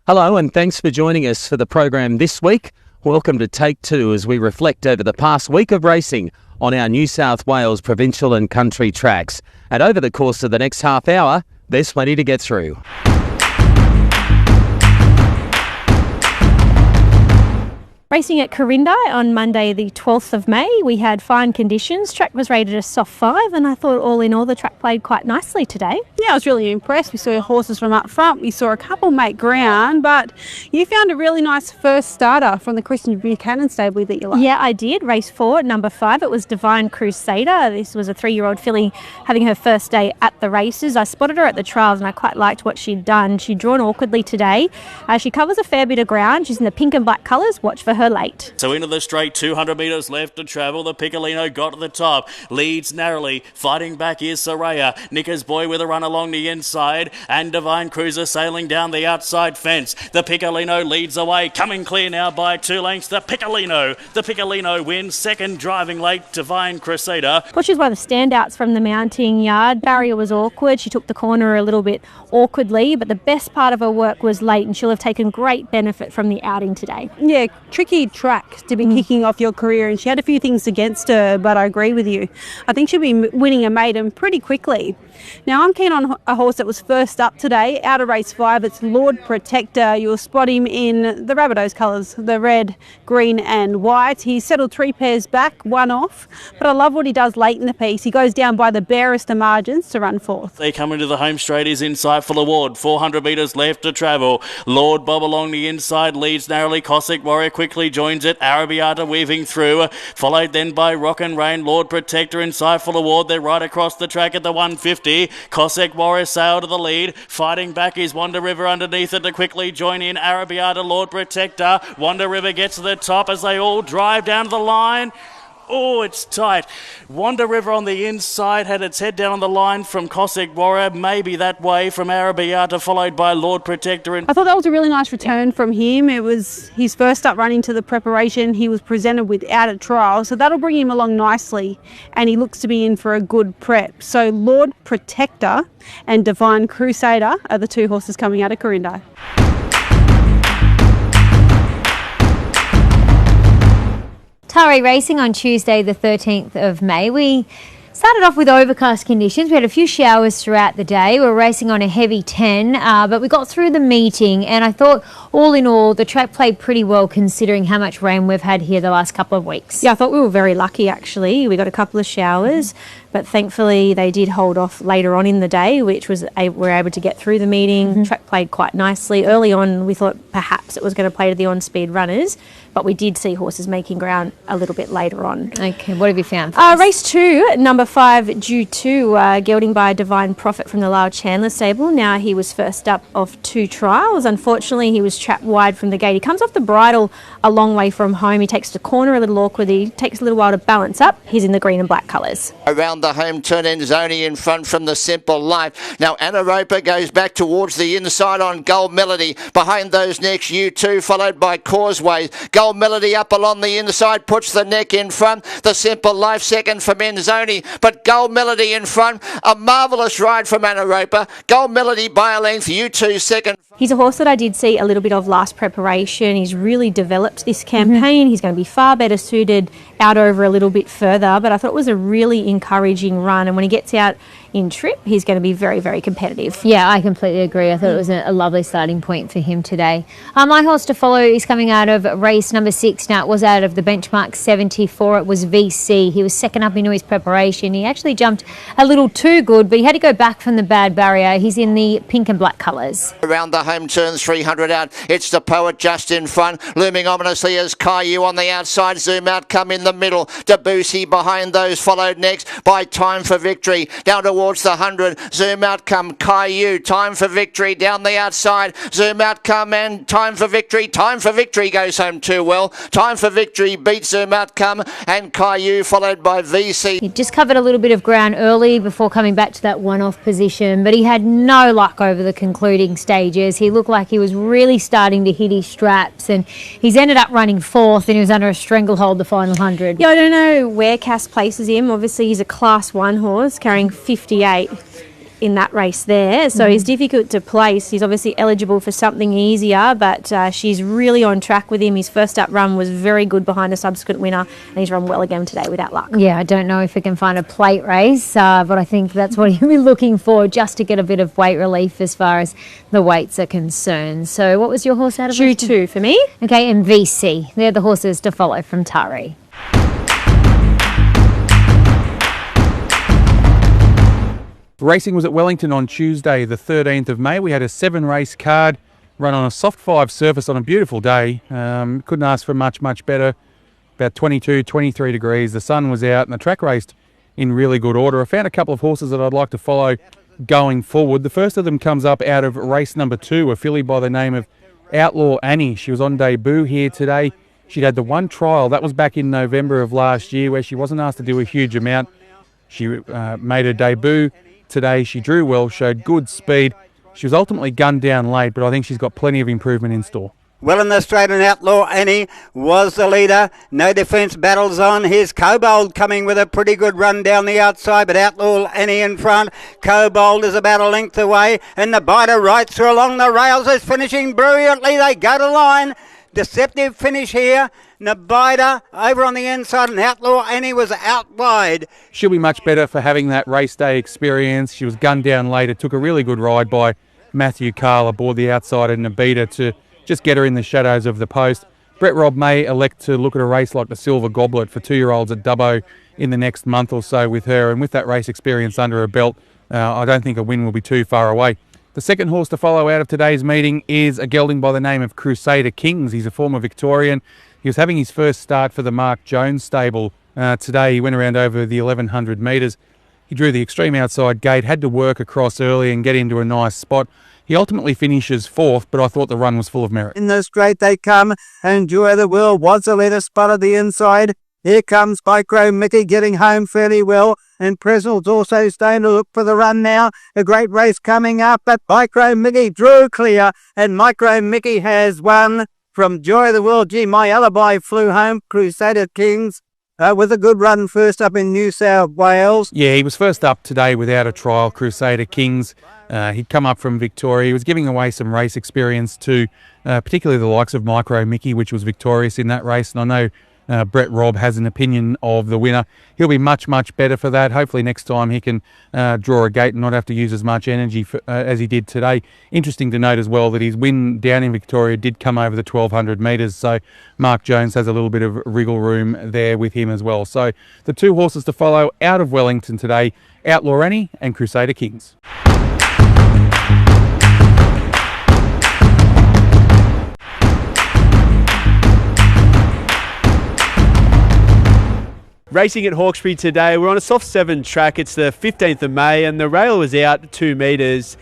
Hello and thanks for joining us for the program this week. Welcome to Take Two as we reflect over the past week of racing on our New South Wales provincial and country tracks. And over the course of the next half hour, there's plenty to get through. Racing at Quirindi on Monday the 12th of May, we had fine conditions. Track was rated a soft 5 and I thought all in all the track played quite nicely today. Yeah, I was really impressed. We saw horses from up front, we saw a couple make ground, but you found a really nice first starter from the Christian Buchanan stable that you liked. Yeah, I did. Race 4, number 5, it was Divine Crusader. This was a 3-year-old filly having her first day at the races. I spotted her at the trials and I quite liked what she'd done. She'd drawn awkwardly today. She covers a fair bit of ground. She's in the pink and black colours. Watch for her late. So into the straight, 200 metres left to travel. The Piccolino got to the top, leads narrowly. Fighting back is Soraya. Nicker's Boy with a run along the inside, and Divine Cruiser sailing down the outside fence. The Piccolino leads away, coming clear now by 2 lengths. The Piccolino wins. Second, driving late, Divine Crusader. Well, she was one of the standouts from the mounting yard. Barrier was awkward. She took the corner a little bit awkwardly, but the best part of her work was late, and she'll have taken great benefit from the outing today. Yeah, tricky track to be kicking off your career, and she had a few things against her, but I agree with you. I think she'll be winning a maiden pretty quickly. Now, I'm keen on a horse that was first up today, out of race 5. It's Lord Protector. You'll spot him in the Rabbitohs colours, the red, green and white. He's settled 3 pairs back, 1 off, but I love what he does late in the piece. He goes down by the barest of margins to run 4th. They come into the home straight. Is Insightful Award, 400 metres left to travel. Lord Bob along the inside, leads narrowly. Cossack Warrior quickly joins it. Arabiata weaving through, followed then by Rock and Rain, Lord Protector, Insightful Award. They're right across the track at the 150. Cossack Warrior sail to the lead. Fighting back is Wonder River underneath it to quickly join in. Arabiata, Lord Protector. Wonder River gets to the top as they all drive down to the line. Oh, it's tight. Wonder River on the inside had its head down on the line from Cossack Warrior, maybe that way from Arabiata, followed by Lord Protector. I thought that was a really nice return from him. It was his first up running to the preparation. He was presented without a trial, so that'll bring him along nicely, and he looks to be in for a good prep. So Lord Protector and Divine Crusader are the 2 horses coming out of Quirindi. Taree racing on Tuesday the 13th of May. We started off with overcast conditions. We had a few showers throughout the day. We were racing on a heavy 10, but we got through the meeting, and I thought all in all the track played pretty well considering how much rain we've had here the last couple of weeks. Yeah, I thought we were very lucky actually. We got a couple of showers, but thankfully they did hold off later on in the day, which was we were able to get through the meeting. Track played quite nicely. Early on we thought perhaps it was going to play to the on-speed runners, but we did see horses making ground a little bit later on. Okay, what have you found? Race 2, number 5, Due To, gelding by Divine Prophet from the Lyle Chandler stable. Now he was first up of 2 trials. Unfortunately, he was trapped wide from the gate. He comes off the bridle a long way from home. He takes the corner a little awkwardly. Takes a little while to balance up. He's in the green and black colours. Around the home turn in Zoni in front from the Simple Life. Now Anna Roper goes back towards the inside on Gold Melody. Behind those next U2 followed by Causeway. Gold Melody up along the inside puts the neck in front. The Simple Life second from Enzoni, but Gold Melody in front. A marvellous ride from Anna Roper. Gold Melody by a length. U2 second. He's a horse that I did see a little bit of last preparation. He's really developed this campaign. He's going to be far better suited out over a little bit further, but I thought it was a really encouraging run, and when he gets out in trip, he's going to be very, very competitive. Yeah, I completely agree. I thought it was a lovely starting point for him today. My horse to follow is coming out of race number 6. Now, it was out of the benchmark 74. It was VC. He was second up into his preparation. He actually jumped a little too good, but he had to go back from the bad barrier. He's in the pink and black colours. Around the home turn, 300 out. It's the Poet just in front. Looming ominously as Caillou on the outside. Zoom Out come in the middle. Debussy behind those, followed next by Time for Victory. Down towards the 100. Zoom Out come Caillou. Time for Victory down the outside. Zoom Out come and Time for Victory. Time for Victory goes home too well. Time for Victory beats Zoom Out come and Caillou followed by VC. He just covered a little bit of ground early before coming back to that one-off position, but he had no luck over the concluding stages. He looked like he was really starting to hit his straps, and he's ended up running 4th, and he was under a stranglehold the final 100. Yeah, I don't know where Cass places him. Obviously, he's a Class 1 horse carrying 58. in that race there, so he's difficult to place. He's obviously eligible for something easier, but she's really on track with him. His first up run was very good behind a subsequent winner, and he's run well again today without luck. Yeah, I don't know if we can find a plate race, but I think that's what he'll be looking for, just to get a bit of weight relief as far as the weights are concerned. So what was your horse out of G2 for me. Okay, and VC. They're the horses to follow from Taree. Racing was at Wellington on Tuesday, the 13th of May. We had a 7-race card run on a soft 5 surface on a beautiful day. Couldn't ask for much better. About 22, 23 degrees. The sun was out and the track raced in really good order. I found a couple of horses that I'd like to follow going forward. The first of them comes up out of race number 2, a filly by the name of Outlaw Annie. She was on debut here today. She'd had the one trial. That was back in November of last year, where she wasn't asked to do a huge amount. She made her debut today. She drew well, showed good speed. She was ultimately gunned down late, but I think she's got plenty of improvement in store. Well in the straight, and Outlaw Annie was the leader. No defence battles on. Here's Kobold coming with a pretty good run down the outside, but Outlaw Annie in front. Kobold is about a length away, and the biter right through along the rails is finishing brilliantly. They go to line. Deceptive finish here. Nabida over on the inside, and Outlaw Annie was out wide. She'll be much better for having that race day experience. She was gunned down late. It took a really good ride by Matthew Carl aboard the outside and Nabida to just get her in the shadows of the post. Brett Robb may elect to look at a race like the Silver Goblet for 2-year-olds at Dubbo in the next month or so with her, and with that race experience under her belt, I don't think a win will be too far away. The second horse to follow out of today's meeting is a gelding by the name of Crusader Kings. He's a former Victorian. He was having his first start for the Mark Jones stable. Today he went around over the 1100 metres. He drew the extreme outside gate, had to work across early and get into a nice spot. He ultimately finishes 4th, but I thought the run was full of merit. In the straight they come, and Joy the World was the leader, spotted the inside. Here comes Micro Mickey getting home fairly well, and Prezel's also staying to look for the run now. A great race coming up, but Micro Mickey drew clear, and Micro Mickey has won from Joy the World. Gee, my alibi flew home. Crusader Kings with a good run first up in New South Wales. Yeah, he was first up today without a trial, Crusader Kings. He'd come up from Victoria. He was giving away some race experience to particularly the likes of Micro Mickey, which was victorious in that race. And I know Brett Robb has an opinion of the winner. He'll be much better for that. Hopefully next time he can draw a gate and not have to use as much energy as he did today. Interesting to note as well that his win down in Victoria did come over the 1200 metres, so Mark Jones has a little bit of wriggle room there with him as well. So the 2 horses to follow out of Wellington today, Outlaw Annie and Crusader Kings. Racing at Hawkesbury today, we're on a soft 7 track. It's the 15th of May and the rail was out 2 metres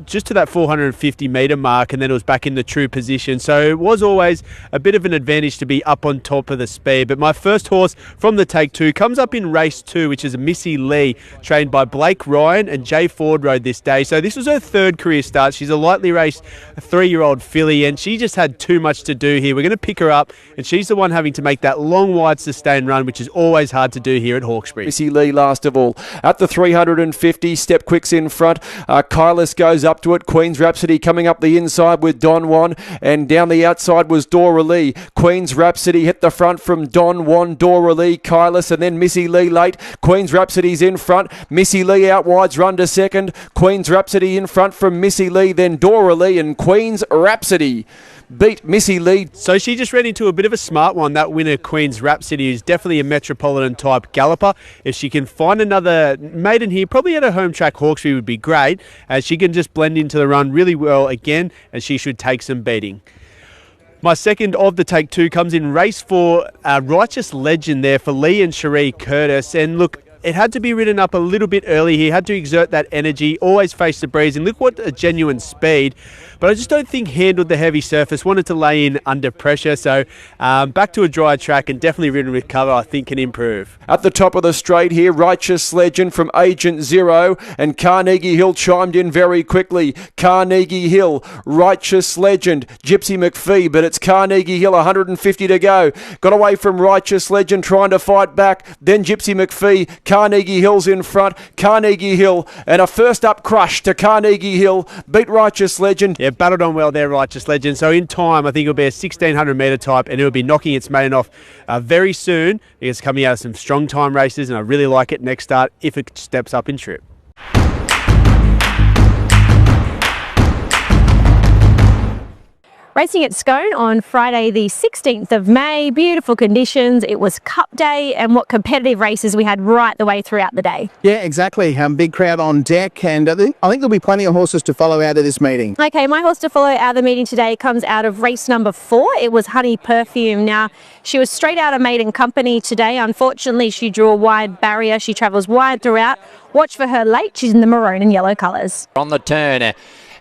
just to that 450 metre mark, and then it was back in the true position. So it was always a bit of an advantage to be up on top of the speed. But my first horse from the Take 2 comes up in race 2, which is a Missy Lee, trained by Blake Ryan, and Jay Ford rode this day. So this was her 3rd career start. She's a lightly raced 3-year-old filly, and she just had too much to do here. We're going to pick her up, and she's the one having to make that long, wide, sustained run, which is always hard to do here at Hawkesbury. Missy Lee last of all. At the 350, Step Quick's in front. Kylis goes up to it. Queen's Rhapsody coming up the inside with Don Juan, and down the outside was Dora Lee. Queen's Rhapsody hit the front from Don Juan, Dora Lee, Kylis, and then Missy Lee late. Queen's Rhapsody's in front. Missy Lee out wide's run to second. Queen's Rhapsody in front from Missy Lee, then Dora Lee, and Queen's Rhapsody beat Missy Lee. So she just ran into a bit of a smart one, that winner Queen's Rhapsody, who's definitely a Metropolitan type galloper. If she can find another maiden here, probably at a home track Hawkesbury would be great, as she can just blend into the run really well again, and she should take some beating. My second of the Take 2 comes in race 4, Righteous Legend there for Lee and Cherie Curtis. And look, it had to be ridden up a little bit early. He had to exert that energy, always face the breeze, and look what a genuine speed. But I just don't think handled the heavy surface, wanted to lay in under pressure. So back to a dry track, and definitely ridden with cover, I think can improve. At the top of the straight here, Righteous Legend from Agent Zero, and Carnegie Hill chimed in very quickly. Carnegie Hill, Righteous Legend, Gypsy McPhee, but it's Carnegie Hill, 150 to go. Got away from Righteous Legend, trying to fight back. Then Gypsy McPhee Carnegie Hill's in front. Carnegie Hill and a first up crush to Carnegie Hill. Beat Righteous Legend. Yeah, battled on well there, Righteous Legend. So in time, I think it'll be a 1600 metre type, and it'll be knocking its maiden off very soon. It's coming out of some strong time races, and I really like it next start if it steps up in trip. Racing at Scone on Friday the 16th of May, beautiful conditions, it was Cup Day, and what competitive races we had right the way throughout the day. Yeah, exactly. Big crowd on deck, and I think there'll be plenty of horses to follow out of this meeting. Okay, my horse to follow out of the meeting today comes out of race number 4. It was Honey Perfume. Now, she was straight out of maiden company today. Unfortunately, she drew a wide barrier. She travels wide throughout. Watch for her late. She's in the maroon and yellow colours. On the turn.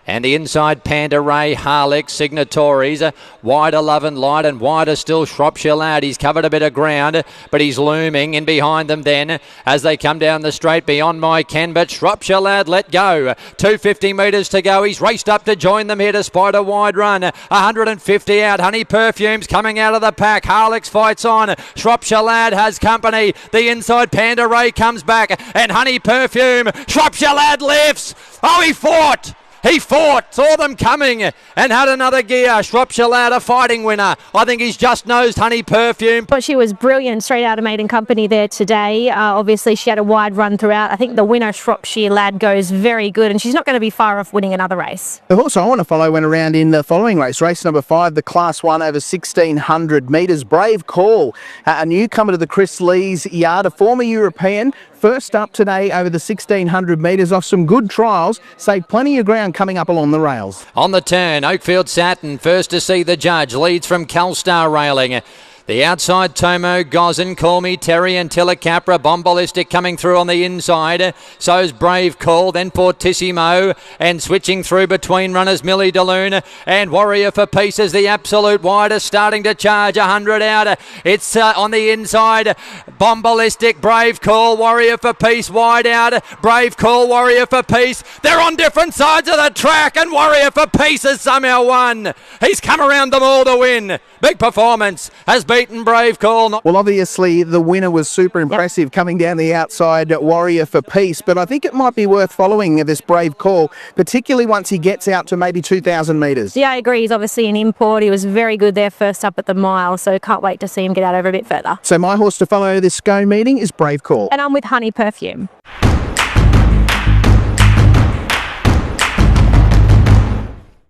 And the inside, Panda Ray, Harlex, Signatories, wider Love and Light, and wider still Shropshire Lad. He's covered a bit of ground, but he's looming in behind them then as they come down the straight beyond my Ken, but Shropshire Lad let go. 250 metres to go. He's raced up to join them here despite a wide run. 150 out. Honey Perfume's coming out of the pack. Harlex fights on. Shropshire Lad has company. The inside, Panda Ray comes back, and Honey Perfume. Shropshire Lad lifts. Oh, he fought. He fought, saw them coming, and had another gear. Shropshire Lad, a fighting winner. I think he's just nosed Honey Perfume. But she was brilliant straight out of maiden company there today. Obviously, she had a wide run throughout. I think the winner, Shropshire Lad, goes very good, and she's not going to be far off winning another race. The horse I want to follow went around in the following race, race number 5, the Class 1 over 1600 metres. Brave Call, a newcomer to the Chris Lees yard, a former European. First up today over the 1600 metres off some good trials. Saved plenty of ground coming up along the rails. On the turn, Oakfield Satin, first to see the judge, leads from Calstar railing. The outside, Tomo, Gozin, Call Me, Terry and Tillicapra. Bomballistic coming through on the inside. So's Brave Call, then Fortissimo. And switching through between runners, Millie DeLune and Warrior for Peace is the absolute widest, starting to charge 100 out. It's on the inside. Bomballistic, Brave Call, Warrior for Peace wide out. Brave Call, Warrior for Peace. They're on different sides of the track, and Warrior for Peace has somehow won. He's come around them all to win. Big performance. Has beaten Brave Call. Well, obviously, the winner was super impressive coming down the outside, Warrior for Peace, but I think it might be worth following this Brave Call, particularly once he gets out to maybe 2,000 metres. Yeah, I agree. He's obviously an import. He was very good there first up at the mile, so can't wait to see him get out over a bit further. So my horse to follow this Scone meeting is Brave Call. And I'm with Honey Perfume.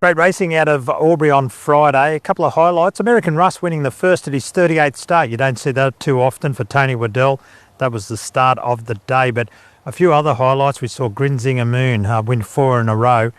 Great racing out of Albury on Friday. A couple of highlights. American Russ winning the first at his 38th start. You don't see that too often for Tony Waddell. That was the start of the day. But a few other highlights. We saw Grinzinger Moon win 4 in a row.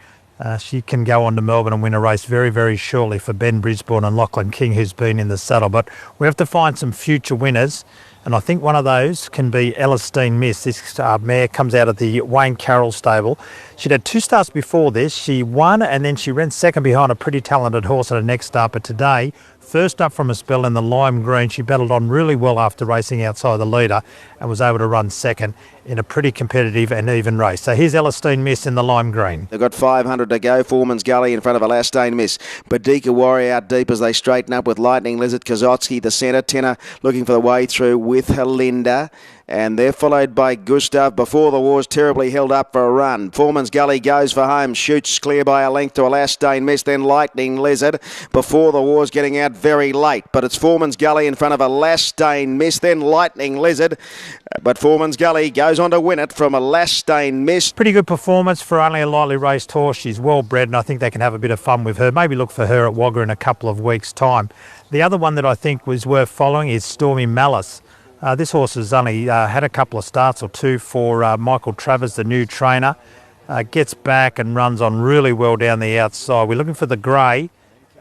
She can go on to Melbourne and win a race very, very shortly for Ben Brisbane and Lachlan King, who's been in the saddle. But we have to find some future winners. And I think one of those can be Elistine Miss. This mare comes out of the Wayne Carroll stable. She'd had 2 starts before this. She won and then she ran second behind a pretty talented horse at her next start. But today, first up from a spell in the Lime Green, she battled on really well after racing outside the leader and was able to run second in a pretty competitive and even race. So here's Elistine Miss in the Lime Green. They've got 500 to go. Foreman's Gully in front of Elistine Miss. Badika Warrior out deep as they straighten up with Lightning Lizard. Kazotsky, the centre. Tenor looking for the way through with Helinda. And they're followed by Gustav. Before the War's terribly held up for a run. Foreman's Gully goes for home. Shoots clear by a length to Elastine Miss. Then Lightning Lizard. Before the War's getting out very late. But it's Foreman's Gully in front of Elastine Miss. Then Lightning Lizard. But Foreman's Gully goes on to win it from Elastine Miss. Pretty good performance for only a lightly raced horse. She's well bred and I think they can have a bit of fun with her. Maybe look for her at Wagga in a couple of weeks' time. The other one that I think was worth following is Stormy Malice. This horse has only had a couple of starts or 2 for Michael Travers, the new trainer. Gets back and runs on really well down the outside. We're looking for the grey.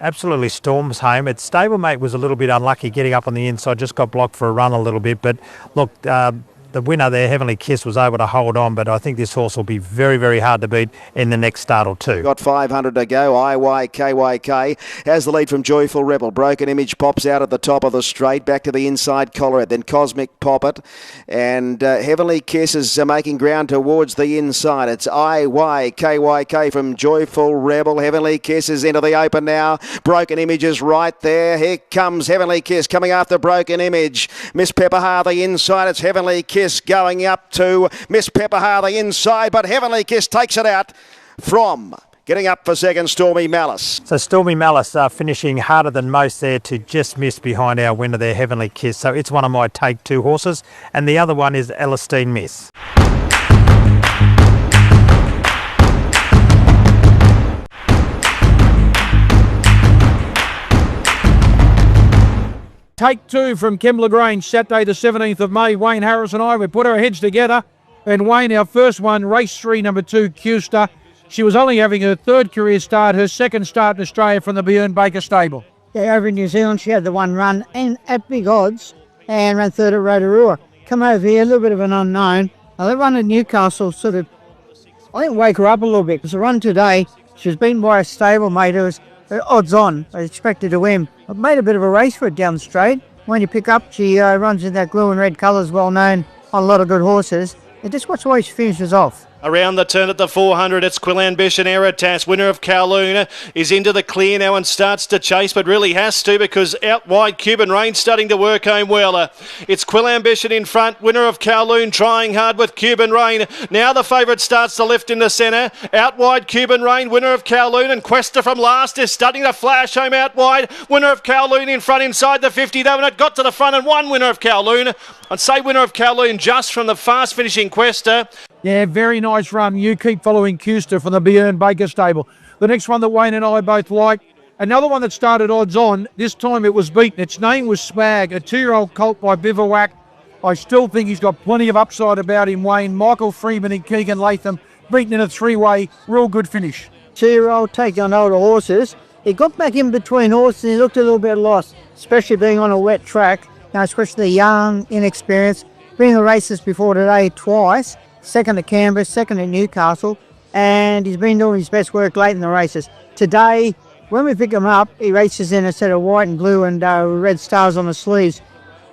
Absolutely storms home. Its stablemate was a little bit unlucky getting up on the inside, just got blocked for a run a little bit. But look, the winner there, Heavenly Kiss, was able to hold on, but I think this horse will be very, very hard to beat in the next start or 2. Got 500 to go. IYKYK has the lead from Joyful Rebel. Broken Image pops out at the top of the straight, back to the inside collar, then Cosmic Poppet, and Heavenly Kiss is making ground towards the inside. It's IYKYK from Joyful Rebel. Heavenly Kiss is into the open now. Broken Image is right there. Here comes Heavenly Kiss coming after Broken Image. Miss Pepperha the inside. It's Heavenly Kiss Kiss going up to Miss Pepperhar the inside, but Heavenly Kiss takes it out from getting up for second, Stormy Malice. So Stormy Malice finishing harder than most there to just miss behind our winner there, Heavenly Kiss. So it's one of my Take Two horses, and the other one is Elistine Miss. Take Two from Kembla Grange, Saturday the 17th of May. Wayne Harris and I, we put our heads together. And Wayne, our first one, race 3, number 2, Custer. She was only having her third career start, her second start in Australia from the Bjorn Baker stable. Yeah, over in New Zealand, she had the one run and at big odds and ran third at Rotorua. Come over here, a little bit of an unknown. Now, that run at Newcastle sort of, I think, wake her up a little bit, because the run today, she was beaten by a stablemate who was odds on. I expected to win. I've made a bit of a race for it down the straight. When you pick up, she runs in that blue and red colours, well known on a lot of good horses. And just watch the way she finishes off. Around the turn at the 400, it's Quill Ambition Eritas, winner of Kowloon, is into the clear now and starts to chase, but really has to, because out wide Cuban Rain starting to work home well. It's Quill Ambition in front, winner of Kowloon, trying hard with Cuban Rain. Now the favourite starts to lift in the centre. Out wide Cuban Rain, winner of Kowloon, and Questa from last is starting to flash home out wide. Winner of Kowloon in front inside the 50, though, and it got to the front and won winner of Kowloon. I'd say winner of Kowloon just from the fast finishing Questa. Yeah, very nice run. You keep following Custer from the Bjorn Baker stable. The next one that Wayne and I both like, another one that started odds on. This time it was beaten. Its name was Swag, a 2-year-old colt by Bivouac. I still think he's got plenty of upside about him, Wayne. Michael Freeman and Keegan Latham beaten in a 3-way. Real good finish. 2-year-old taking on older horses. He got back in between horses and he looked a little bit lost, especially being on a wet track. Now, especially young, inexperienced. Been in the races before today twice. Second at Canberra, second at Newcastle, and he's been doing his best work late in the races. Today, when we pick him up, he races in a set of white and blue and red stars on the sleeves.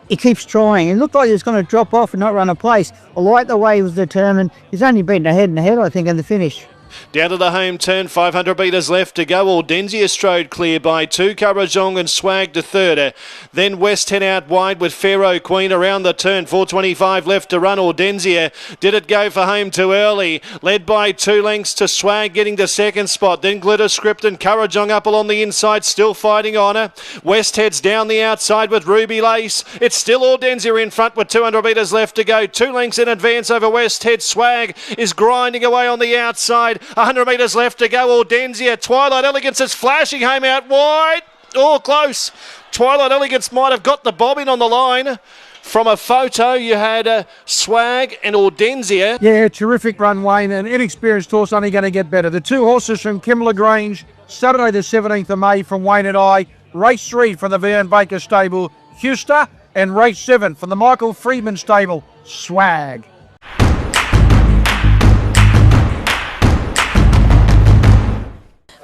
He keeps trying. It looked like he was going to drop off and not run a place. I like the way he was determined. He's only beaten ahead and ahead, I think, in the finish. Down to the home turn, 500 metres left to go. Ordenzia strode clear by 2, Carajong and Swag to third. Then West Hen out wide with Pharaoh Queen around the turn, 4.25 left to run. Ordenzia, did it go for home too early? Led by 2 lengths to Swag, getting to second spot. Then Glitter Script and Carajong up along the inside, still fighting on. West heads down the outside with Ruby Lace. It's still Ordenzia in front with 200 metres left to go. 2 lengths in advance over West Head. Swag is grinding away on the outside. 100 metres left to go. Ordenzia. Twilight Elegance is flashing home out wide. Oh, close. Twilight Elegance might have got the bobbin on the line. From a photo, you had Swag and Ordenzia. Yeah, terrific run, Wayne. An inexperienced horse only going to get better. The 2 horses from Kembla Grange, Saturday the 17th of May from Wayne and I. Race 3 from the Bjorn Baker stable, Custer, and race 7 from the Michael Freeman stable, Swag.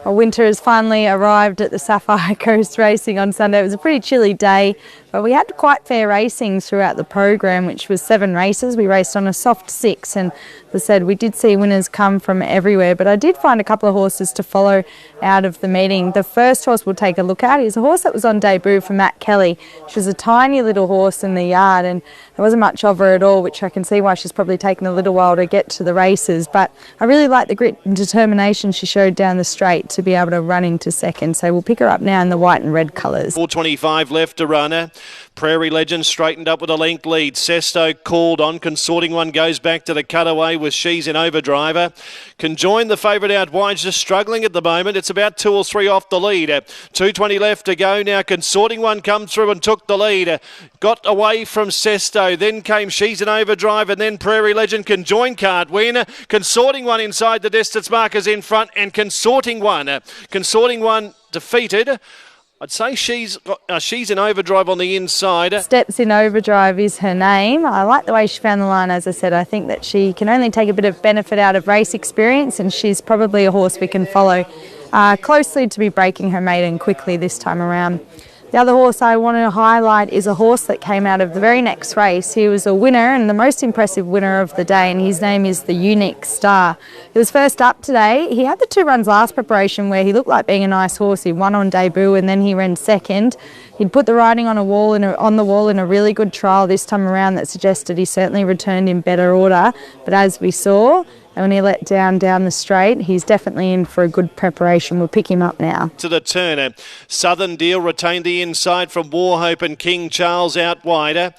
Well, winter has finally arrived at the Sapphire Coast racing on Sunday. It was a pretty chilly day, but we had quite fair racing throughout the program, which was 7 races. We raced on a soft 6, and as I said, we did see winners come from everywhere, but I did find a couple of horses to follow out of the meeting. The first horse we'll take a look at is a horse that was on debut for Matt Kelly. She was a tiny little horse in the yard, and there wasn't much of her at all, which I can see why she's probably taken a little while to get to the races, but I really like the grit and determination she showed down the straight to be able to run into second. So we'll pick her up now in the white and red colours. 4.25 left to run. Prairie Legend straightened up with a length lead. Sesto called on. Consorting One goes back to the cutaway with She's in Overdriver. Can join the favourite out wide, just struggling at the moment. It's about 2 or 3 off the lead. 2.20 left to go now. Consorting One come through and took the lead. Got away from Sesto. Then came She's in Overdrive, and then Prairie Legend. Can join, can't win. Consorting One inside the distance markers in front, and Consorting One defeated. I'd say she's in Overdrive on the inside. Steps in Overdrive is her name. I like the way she found the line, as I said. I think that she can only take a bit of benefit out of race experience, and she's probably a horse we can follow closely to be breaking her maiden quickly this time around. The other horse I want to highlight is a horse that came out of the very next race. He was a winner and the most impressive winner of the day, and his name is the Unique Star. He was first up today. He had the 2 runs last preparation where he looked like being a nice horse. He won on debut and then he ran second. He'd put the riding on the wall in a really good trial this time around that suggested he certainly returned in better order. But as we saw, and when he let down the straight, he's definitely in for a good preparation. We'll pick him up now. To the turner. Southern Deal retained the inside from Warhope and King Charles out wider.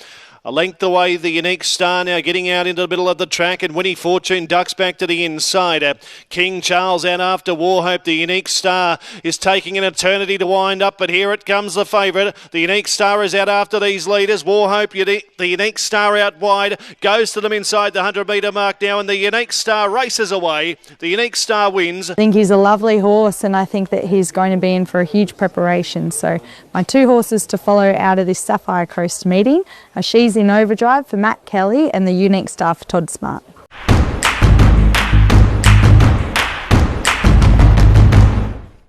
A length away, the Unique Star now getting out into the middle of the track, and Winnie Fortune ducks back to the inside. King Charles out after Warhope. The Unique Star is taking an eternity to wind up, but here it comes the favourite. The Unique Star is out after these leaders. Warhope, the Unique Star out wide, goes to them inside the 100-metre mark now, and the Unique Star races away. The Unique Star wins. I think he's a lovely horse, and I think that he's going to be in for a huge preparation. So my 2 horses to follow out of this Sapphire Coast meeting are She's in Overdrive for Matt Kelly and the Unique Star for Todd Smart.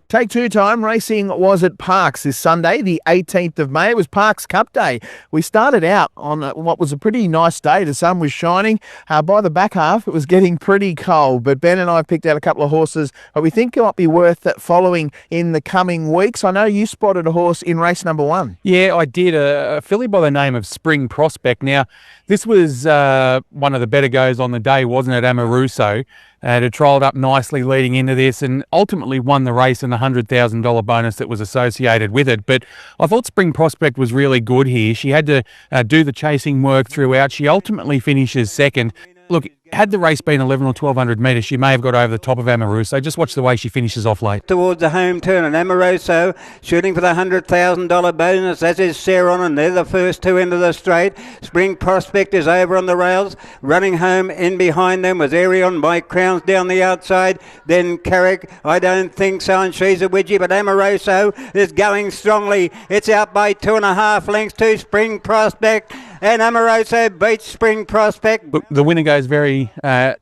Take 2 time racing was at Parks this Sunday, the 18th of May. It was Parks Cup Day. We started out on what was a pretty nice day. The sun was shining. By the back half, it was getting pretty cold. But Ben and I picked out a couple of horses that we think might be worth following in the coming weeks. I know you spotted a horse in race number 1. Yeah, I did. A filly by the name of Spring Prospect. Now, this was one of the better goes on the day, wasn't it, Amaruso? It had trialled up nicely leading into this and ultimately won the race and the $100,000 bonus that was associated with it. But I thought Spring Prospect was really good here. She had to do the chasing work throughout. She ultimately finishes second. Look, had the race been 11 or 1200 metres, she may have got over the top of Amaruso. Just watch the way she finishes off late. Towards the home turn, and Amaruso shooting for the $100,000 bonus, as is Seron, and they're the first 2 into the straight. Spring Prospect is over on the rails. Running home in behind them was Arion by Crowns down the outside. Then Carrick, I don't think so, and she's a widgie, but Amaruso is going strongly. It's out by 2.5 lengths to Spring Prospect, and Amaruso beats Spring Prospect. Look, the winner goes very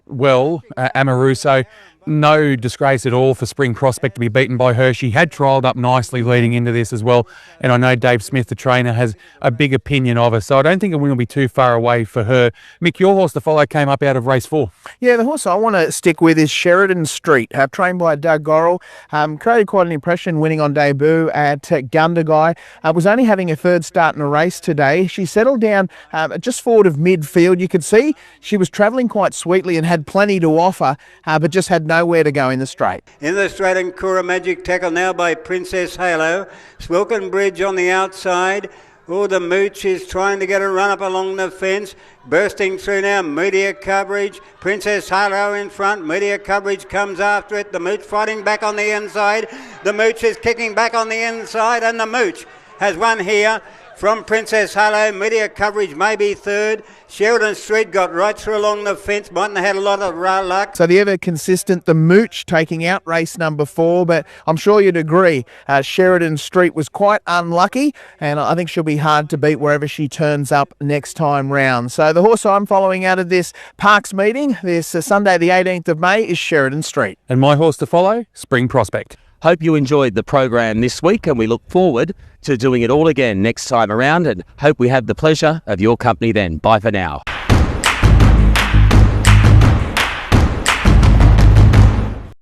well, Amaruso. No disgrace at all for Spring Prospect to be beaten by her. She had trialled up nicely leading into this as well, and I know Dave Smith, the trainer, has a big opinion of her, so I don't think it will be too far away for her. Mick, your horse to follow came up out of race 4. Yeah, the horse I want to stick with is Sheridan Street, trained by Doug Gorrell. Created quite an impression winning on debut at Gundagai. Was only having a 3rd start in a race today. She settled down just forward of midfield. You could see she was travelling quite sweetly and had plenty to offer, but just had nowhere to go in the straight. In the straight, and Kura Magic tackle now by Princess Halo. Swilken Bridge on the outside. Oh, the Mooch is trying to get a run up along the fence. Bursting through now, Media Coverage. Princess Halo in front. Media Coverage comes after it. The Mooch fighting back on the inside. The Mooch is kicking back on the inside, and the Mooch has won here from Princess Halo. Media Coverage maybe 3rd. Sheridan Street got right through along the fence. Mightn't have had a lot of luck. So the ever consistent, the Mooch, taking out race number 4, but I'm sure you'd agree Sheridan Street was quite unlucky, and I think she'll be hard to beat wherever she turns up next time round. So the horse I'm following out of this Parks meeting this Sunday the 18th of May is Sheridan Street. And my horse to follow, Spring Prospect. Hope you enjoyed the program this week, and we look forward to doing it all again next time around, and hope we have the pleasure of your company then. Bye for now.